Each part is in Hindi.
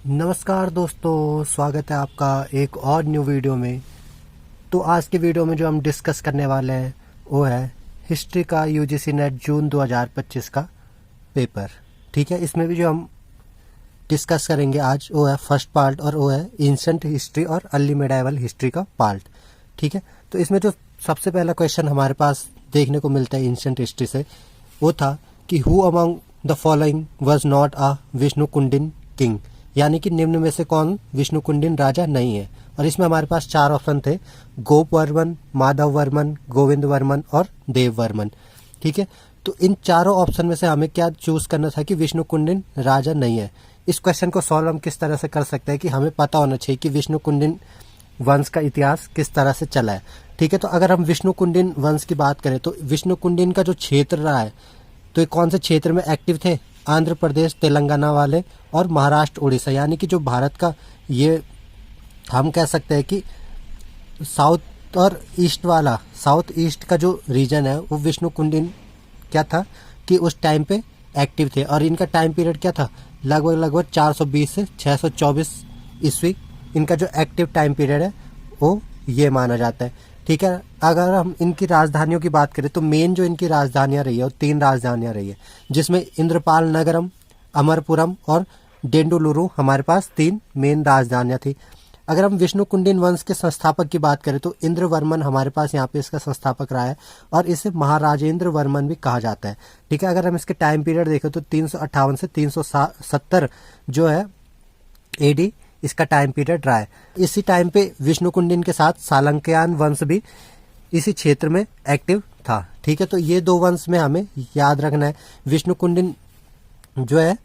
नमस्कार दोस्तों, स्वागत है आपका एक और न्यू वीडियो में। तो आज की वीडियो में जो हम डिस्कस करने वाले हैं वो है हिस्ट्री का यूजीसी नेट जून 2025 का पेपर। ठीक है, इसमें भी जो हम डिस्कस करेंगे आज वो है फर्स्ट पार्ट और वो है एंशिएंट हिस्ट्री और अर्ली मिडाइवल हिस्ट्री का पार्ट। ठीक है, तो इसमें जो सबसे पहला क्वेश्चन हमारे पास देखने को मिलता है एंशिएंट हिस्ट्री से वो था कि who among the following was not a Vishnukundin king, यानी कि निम्न में से कौन विष्णुकुंडिन राजा नहीं है। और इसमें हमारे पास चार ऑप्शन थे, गोप वर्मन, माधव वर्मन, गोविंद वर्मन और देव वर्मन। ठीक है, तो इन चारों ऑप्शन में से हमें क्या चूज करना था कि विष्णुकुंडिन राजा नहीं है। इस क्वेश्चन को सॉल्व हम किस तरह से कर सकते हैं कि हमें पता होना चाहिए कि विष्णुकुंडिन वंश का इतिहास किस तरह से चला है। ठीक है, तो अगर हम विष्णुकुंडिन वंश की बात करें तो विष्णुकुंडिन का जो क्षेत्र रहा है तो ये कौन से क्षेत्र में एक्टिव थे, आंध्र प्रदेश, तेलंगाना वाले और महाराष्ट्र, उड़ीसा, यानी कि जो भारत का ये हम कह सकते हैं कि साउथ और ईस्ट वाला, साउथ ईस्ट का जो रीजन है वो विष्णुकुंडिन क्या था कि उस टाइम पे एक्टिव थे। और इनका टाइम पीरियड क्या था, लगभग 420 से 624 ईस्वी इनका जो एक्टिव टाइम पीरियड है वो ये माना जाता है। ठीक है, अगर हम इनकी राजधानियों की बात करें तो मेन जो इनकी राजधानियां रही है वो 3 राजधानियां रही है, जिसमें इंद्रपाल नगरम, अमरपुरम और डेंडुलुरु हमारे पास 3 मेन राजधानियां थी। अगर हम विष्णुकुंडिन वंश के संस्थापक की बात करें तो इंद्रवर्मन हमारे पास यहाँ पे इसका संस्थापक रहा है और इसे महाराजेंद्र वर्मन भी कहा जाता है। ठीक है, अगर हम इसके टाइम पीरियड देखें तो 358 से 370 जो है एडी इसका टाइम पीरियड रहा है। इसी टाइम पे विष्णुकुंडिन के साथ सालंकयान वंश भी इसी क्षेत्र में एक्टिव था। ठीक है, तो ये 2 वंश में हमें याद रखना है। विष्णुकुंडिन जो है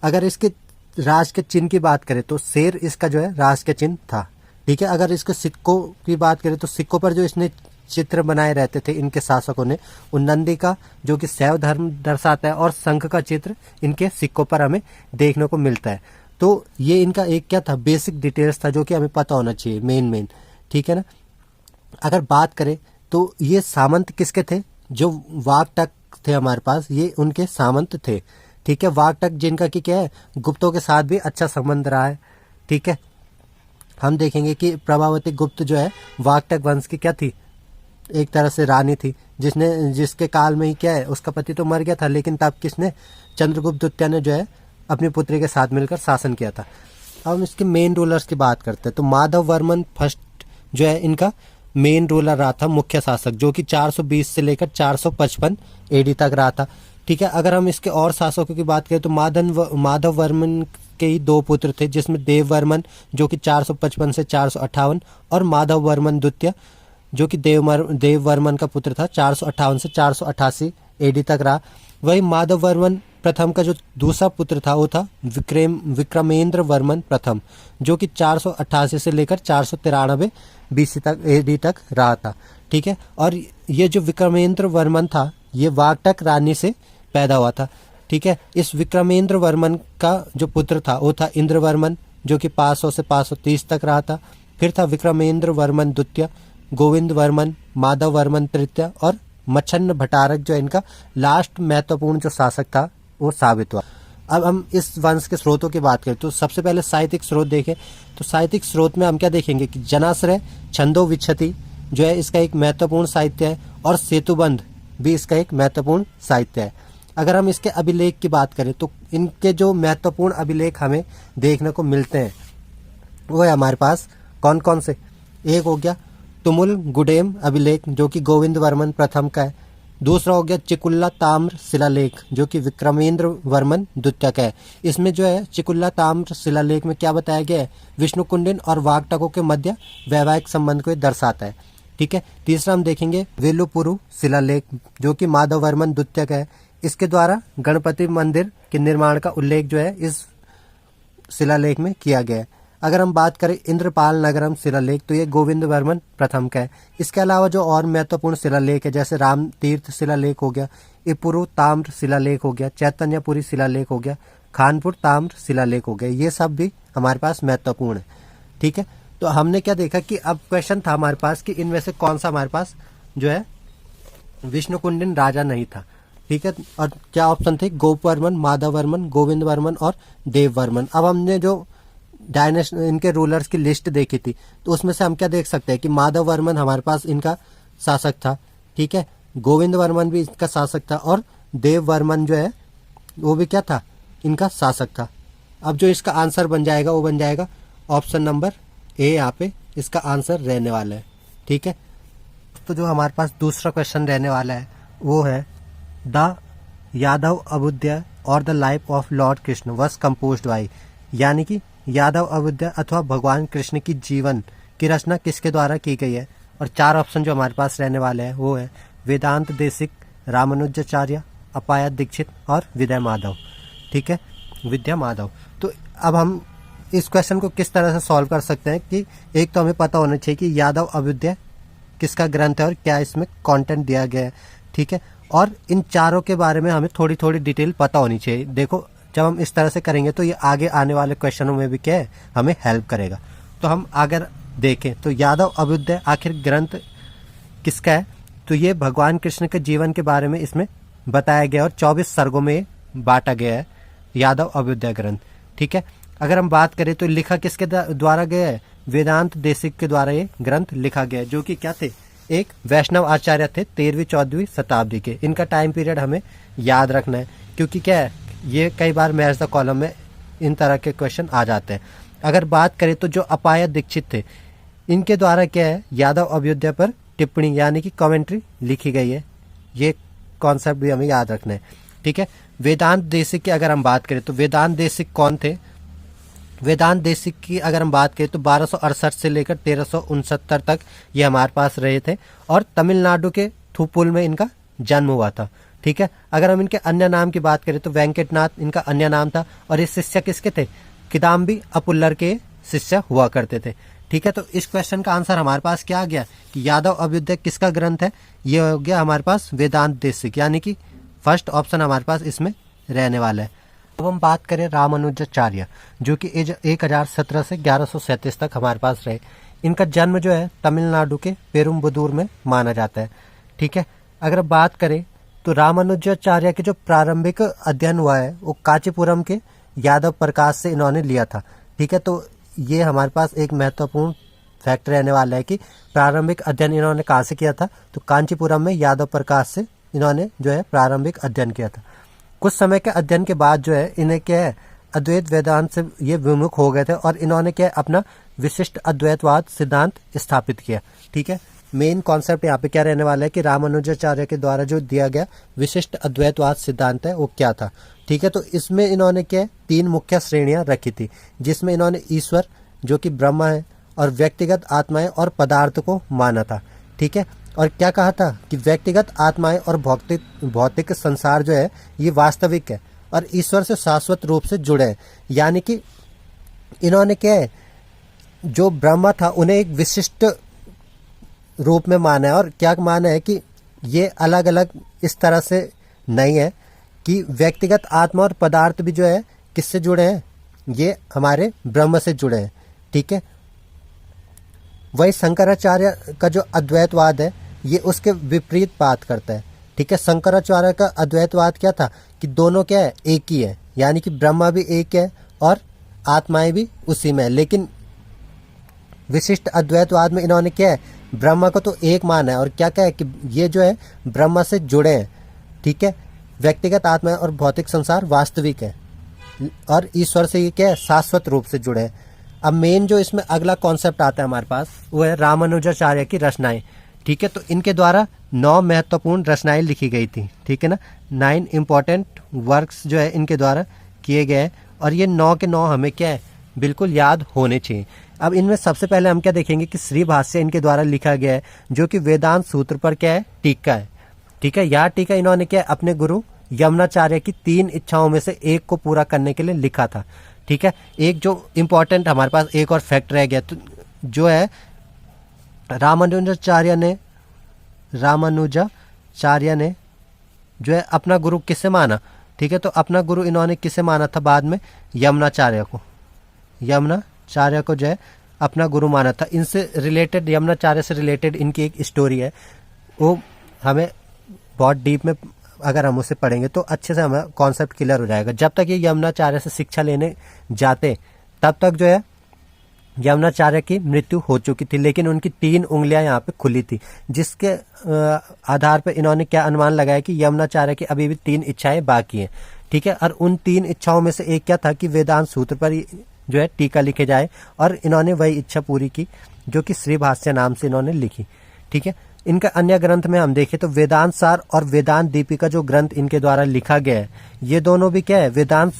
अगर इसके राज के चिन्ह की बात करें तो शेर इसका जो है राज के चिन्ह था। ठीक है, अगर इसके सिक्कों की बात करें तो सिक्कों पर जो इसने चित्र बनाए रहते थे इनके शासकों ने, उन्नंदी का जो कि शैव धर्म दर्शाता है और शंख का चित्र इनके सिक्कों पर हमें देखने को मिलता है। तो ये इनका एक क्या था, बेसिक डिटेल्स था जो कि हमें पता होना चाहिए मेन। ठीक है ना। अगर बात करें तो ये सामंत किसके थे, जो वागटक थे हमारे पास, ये उनके सामंत थे। ठीक है, वागटक जिनका कि क्या है, गुप्तों के साथ भी अच्छा संबंध रहा है। ठीक है, हम देखेंगे कि प्रभावती गुप्त जो है वागटक वंश की क्या थी, एक तरह से रानी थी, जिसके काल में ही क्या है उसका पति तो मर गया था, लेकिन तब किसने, चंद्रगुप्त द्वितीय ने जो है अपनी पुत्री के साथ मिलकर शासन किया था। अब हम इसके मेन रूलर्स की बात करते हैं तो माधव वर्मन फर्स्ट जो है इनका मेन रूलर रहा था, मुख्य शासक, जो कि 420 से लेकर 455 एडी तक रहा था। ठीक है, अगर हम इसके और शासकों की बात करें तो माधव वर्मन के ही 2 पुत्र थे, जिसमें देव वर्मन जो कि 455 से 458 और माधव वर्मन द्वितीय जो कि देव वर्मन का पुत्र था, 458 से 488 एडी तक रहा। वही माधव वर्मन प्रथम का जो दूसरा पुत्र था वो था विक्रमेंद्र वर्मन प्रथम, जो कि 488 से लेकर 493 बीसी तक एडी तक रहा था। ठीक है, और ये जो विक्रमेंद्र वर्मन था ये वागटक रानी से पैदा हुआ था। ठीक है, इस विक्रमेंद्र वर्मन का जो पुत्र था वो था इंद्रवर्मन, जो कि 500 से 530 तक रहा था। फिर था विक्रमेंद्र वर्मन द्वितीय, गोविंद वर्मन, माधव वर्मन तृतीय और मच्छन्न भट्टारक जो इनका लास्ट महत्वपूर्ण जो शासक था वो साबित हुआ। अब हम इस वंश के स्रोतों की बात करें तो सबसे पहले साहित्यिक स्रोत देखें तो साहित्यिक स्रोत में हम क्या देखेंगे कि जनाश्रय छंदो विच्छति जो है इसका एक महत्वपूर्ण साहित्य है और सेतुबंध भी इसका एक महत्वपूर्ण साहित्य है। अगर हम इसके अभिलेख की बात करें तो इनके जो महत्वपूर्ण अभिलेख हमें देखने को मिलते हैं वो है हमारे पास कौन कौन से, एक हो गया तुमुल गुडेम अभिलेख जो कि गोविंद वर्मन प्रथम का है। दूसरा हो गया चिकुल्ला ताम्र शिलालेख जो कि विक्रमेंद्र वर्मन द्वितीय का है। इसमें जो है चिकुल्ला ताम्र शिलालेख में क्या बताया गया है, विष्णुकुंडिन और वागटकों के मध्य वैवाहिक संबंध को दर्शाता है। ठीक है, तीसरा हम देखेंगे वेलुपुरु शिलालेख जो कि माधव वर्मन द्वितीय का है। इसके द्वारा गणपति मंदिर के निर्माण का उल्लेख जो है इस शिलालेख में किया गया है। अगर हम बात करें इंद्रपाल नगरम शिलालेख तो ये गोविंद वर्मन प्रथम का है। इसके अलावा जो और महत्वपूर्ण शिलालेख है जैसे राम तीर्थ शिलालेख हो गया, इपुरु ताम्र शिलालेख हो गया, चैतन्यपुरी शिलालेख हो गया, खानपुर ताम्र शिलालेख हो गया, ये सब भी हमारे पास महत्वपूर्ण है। ठीक है, तो हमने क्या देखा कि अब क्वेश्चन था हमारे पास कि इनमें से कौन सा हमारे पास जो है विष्णुकुंडिन राजा नहीं था। ठीक है, और क्या ऑप्शन थे, गोप वर्मन, माधव वर्मन, गोविंद वर्मन और देव वर्मन। अब हमने जो डायनेस्टी इनके रूलर्स की लिस्ट देखी थी, तो उसमें से हम क्या देख सकते हैं कि माधव वर्मन हमारे पास इनका शासक था, ठीक है, गोविंद वर्मन भी इनका शासक था, और देव वर्मन जो है वो भी क्या था, इनका शासक था। अब जो इसका आंसर बन जाएगा वो बन जाएगा ऑप्शन नंबर ए, यहाँ पे इसका आंसर रहने वाला है, ठीक है। तो जो हमारे पास दूसरा क्वेश्चन रहने वाला है वो है द यादव अभ्युदय और the life of Lord Krishna was composed bye, यानी कि यादव अभ्युदय अथवा भगवान कृष्ण की जीवन की रचना किसके द्वारा की गई है। और 4 ऑप्शन जो हमारे पास रहने वाले हैं वो है वेदांत देशिक, रामानुजाचार्य, अपाया दीक्षित और विद्या माधव, ठीक है, विद्या माधव। तो अब हम इस क्वेश्चन को किस तरह से सॉल्व कर सकते हैं कि एक तो हमें पता होना चाहिए कि यादव अभ्युदय किसका ग्रंथ है और क्या इसमें कंटेंट दिया गया है, ठीक है, और इन चारों के बारे में हमें थोड़ी थोड़ी डिटेल पता होनी चाहिए। देखो जब हम इस तरह से करेंगे तो ये आगे आने वाले क्वेश्चनों में भी क्या है, हमें हेल्प करेगा। तो हम अगर देखें तो यादव अभ्युदय आखिर ग्रंथ किसका है, तो ये भगवान कृष्ण के जीवन के बारे में इसमें बताया गया और 24 सर्गों में बांटा गया है यादव अभ्युदय ग्रंथ, ठीक है। अगर हम बात करें तो लिखा किसके द्वारा गया है, वेदांत देशिक के द्वारा ये ग्रंथ लिखा गया है, जो कि क्या थे, एक वैष्णव आचार्य थे 13वीं-14वीं शताब्दी के। इनका टाइम पीरियड हमें याद रखना है, क्योंकि क्या है, ये कई बार मैच द कॉलम में इन तरह के क्वेश्चन आ जाते हैं। अगर बात करें तो जो अपाया दीक्षित थे, इनके द्वारा क्या है, यादव अभ्युदय पर टिप्पणी यानी कि कमेंट्री लिखी गई है। ये कॉन्सेप्ट भी हमें याद रखना है, ठीक है। वेदांत देशिक की अगर हम बात करें तो वेदांत देशिक कौन थे, वेदांत देशिक की अगर हम बात करें तो 1268 से लेकर 1369 तक ये हमारे पास रहे थे और तमिलनाडु के थुपुल में इनका जन्म हुआ था, ठीक है। अगर हम इनके अन्य नाम की बात करें तो वेंकटनाथ इनका अन्य नाम था और ये शिष्य किसके थे, किदाम्बी अपुल्लर के शिष्य हुआ करते थे, ठीक है। तो इस क्वेश्चन का आंसर हमारे पास क्या आ गया कि यादव अभ्युदय किसका ग्रंथ है, ये हो गया हमारे पास वेदांत देशिक, यानी कि फर्स्ट ऑप्शन हमारे पास इसमें रहने वाला है। अब हम बात करें रामानुजाचार्य, जो कि 1017 से 1137 तक हमारे पास रहे। इनका जन्म जो है तमिलनाडु के पेरुम्बदूर में माना जाता है, ठीक है। अगर बात करें तो रामानुजाचार्य के जो प्रारंभिक अध्ययन हुआ है वो कांचीपुरम के यादव प्रकाश से इन्होंने लिया था, ठीक है। तो ये हमारे पास एक महत्वपूर्ण फैक्ट रहने वाला है कि प्रारंभिक अध्ययन इन्होंने कहाँ से किया था, तो कांचीपुरम में यादव प्रकाश से इन्होंने जो है प्रारंभिक अध्ययन किया था। कुछ समय के अध्ययन के बाद जो है इन्हें क्या है, अद्वैत वेदांत से ये विमुख हो गए थे और इन्होंने क्या है, अपना विशिष्ट अद्वैतवाद सिद्धांत स्थापित किया, ठीक है। मेन कॉन्सेप्ट यहाँ पे क्या रहने वाला है कि रामानुजाचार्य के द्वारा जो दिया गया विशिष्ट अद्वैतवाद सिद्धांत है वो क्या था, ठीक है। तो इसमें इन्होंने क्या 3 मुख्य श्रेणियां रखी थी, जिसमें इन्होंने ईश्वर जो कि ब्रह्मा है और व्यक्तिगत आत्माएं और पदार्थ को माना था, ठीक है। और क्या कहा था कि व्यक्तिगत आत्माएं और भौतिक संसार जो है ये वास्तविक है और ईश्वर से शाश्वत रूप से जुड़े हैं, यानी कि इन्होंने क्या है, जो ब्रह्मा था उन्हें एक विशिष्ट रूप में माना है। और क्या माना है कि ये अलग अलग इस तरह से नहीं है कि व्यक्तिगत आत्मा और पदार्थ भी जो है किससे जुड़े हैं, ये हमारे ब्रह्म से जुड़े हैं, ठीक है। वही शंकराचार्य का जो अद्वैतवाद है ये उसके विपरीत बात करता है, ठीक है। शंकराचार्य का अद्वैतवाद क्या था कि दोनों क्या है, एक ही है, यानी कि ब्रह्मा भी एक है और आत्माएं भी उसी में है। लेकिन विशिष्ट अद्वैतवाद में इन्होंने क्या है, ब्रह्मा को तो एक माना है और क्या क्या है कि ये जो है ब्रह्मा से जुड़े हैं, ठीक है। व्यक्तिगत आत्मा और भौतिक संसार वास्तविक है और ईश्वर से ये क्या है, शाश्वत रूप से जुड़े हैं। अब मेन जो इसमें अगला कॉन्सेप्ट आता है हमारे पास वो है रामानुजाचार्य की रचनाएं, ठीक है। तो इनके द्वारा 9 महत्वपूर्ण रचनाएं लिखी गई थी, ठीक है ना। 9 इंपॉर्टेंट वर्क्स जो है इनके द्वारा किए गए हैं और ये 9 के 9 हमें क्या है, बिल्कुल याद होने चाहिए। अब इनमें सबसे पहले हम क्या देखेंगे कि श्री भाष्य इनके द्वारा लिखा गया है, जो कि वेदांत सूत्र पर क्या है, टीका है, ठीक है। यह टीका इन्होंने क्या है, अपने गुरु यमुनाचार्य की 3 इच्छाओं में से एक को पूरा करने के लिए लिखा था, ठीक है। एक जो इम्पोर्टेंट हमारे पास एक और फैक्ट रह गया, तो जो है रामानुजाचार्य ने जो है अपना गुरु किसे माना, ठीक है। तो अपना गुरु इन्होंने किसे माना था बाद में, यमुनाचार्य को जो है अपना गुरु माना था। इनसे रिलेटेड, यमुनाचार्य से रिलेटेड इनकी एक स्टोरी है, वो हमें बहुत डीप में अगर हम उसे पढ़ेंगे तो अच्छे से हमें कॉन्सेप्ट क्लियर हो जाएगा। जब तक ये यमुनाचार्य से शिक्षा लेने जाते तब तक जो है यमुनाचार्य की मृत्यु हो चुकी थी, लेकिन उनकी 3 उंगलियां यहाँ पे खुली थी, जिसके आधार पर इन्होंने क्या अनुमान लगाया कि यमुनाचार्य की अभी भी 3 इच्छाएं बाकी हैं। ठीक है, और उन 3 इच्छाओं में से एक क्या था कि वेदांत सूत्र पर जो है टीका लिखे जाए, और इन्होंने वही इच्छा पूरी की जो कि श्री भाष्य नाम से इन्होंने लिखी। ठीक है, इनका अन्य ग्रंथ में हम देखें तो वेदांत सार और वेदांत दीपिका जो ग्रंथ इनके द्वारा लिखा गया है, ये दोनों भी क्या है, वेदांत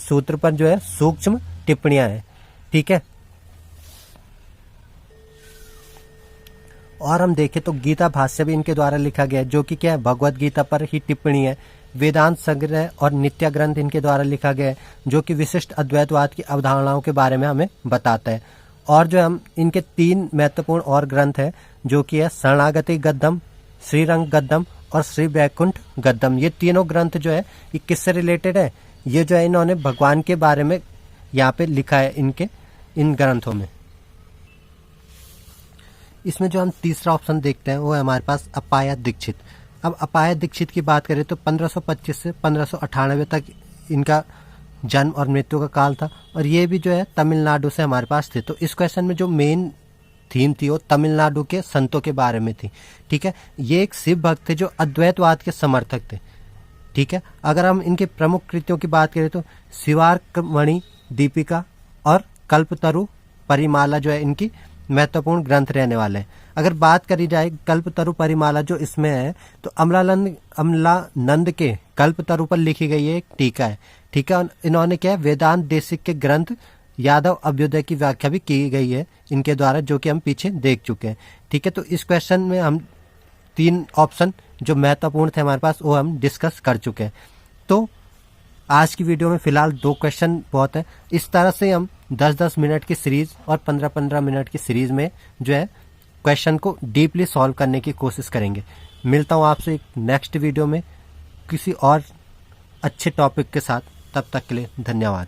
सूत्र पर जो है सूक्ष्म टिप्पणियां हैं। ठीक है, और हम देखें तो गीता भाष्य भी इनके द्वारा लिखा गया है, जो कि क्या है, भगवत गीता पर ही टिप्पणी है। वेदांत संग्रह और नित्य ग्रंथ इनके द्वारा लिखा गया है, जो कि विशिष्ट अद्वैतवाद की अवधारणाओं के बारे में हमें बताता है। और जो हम इनके 3 महत्वपूर्ण और ग्रंथ है, जो कि है शरणागति गद्यम, श्रीरंग गद्यम और श्री वैकुंठ गद्यम। ये तीनों ग्रंथ जो है ये किससे रिलेटेड है, ये जो है इन्होंने भगवान के बारे में यहाँ पे लिखा है इन ग्रंथों में। इसमें जो हम तीसरा ऑप्शन देखते हैं वो है हमारे पास अपाया दीक्षित। अब अपाया दीक्षित की बात करें तो 1525 से 1598 तक इनका जन्म और मृत्यु का काल था, और ये भी जो है तमिलनाडु से हमारे पास थे। तो इस क्वेश्चन में जो मेन थीम थी वो तमिलनाडु के संतों के बारे में थी। ठीक है, ये एक शिव भक्त थे जो अद्वैतवाद के समर्थक थे। ठीक है, अगर हम इनके प्रमुख कृतियों की बात करें तो शिवार्कमणि दीपिका और कल्पतरु परिमाला जो है इनकी महत्वपूर्ण ग्रंथ रहने वाले हैं। अगर बात करी जाए कल्पतरु परिमाला जो इसमें है, तो अमलानंद के कल्पतरु पर लिखी गई एक टीका है। ठीक है, इन्होंने क्या है, वेदांत देशिक के ग्रंथ यादव अभ्युदय की व्याख्या भी की गई है इनके द्वारा, जो कि हम पीछे देख चुके हैं। ठीक है, तो इस क्वेश्चन में हम 3 ऑप्शन जो महत्वपूर्ण थे हमारे पास वो हम डिस्कस कर चुके हैं। तो आज की वीडियो में फिलहाल 2 क्वेश्चन बहुत है। इस तरह से हम 10-10 मिनट की सीरीज और 15-15 मिनट की सीरीज में जो है क्वेश्चन को डीपली सॉल्व करने की कोशिश करेंगे। मिलता हूँ आपसे एक नेक्स्ट वीडियो में किसी और अच्छे टॉपिक के साथ। तब तक के लिए धन्यवाद।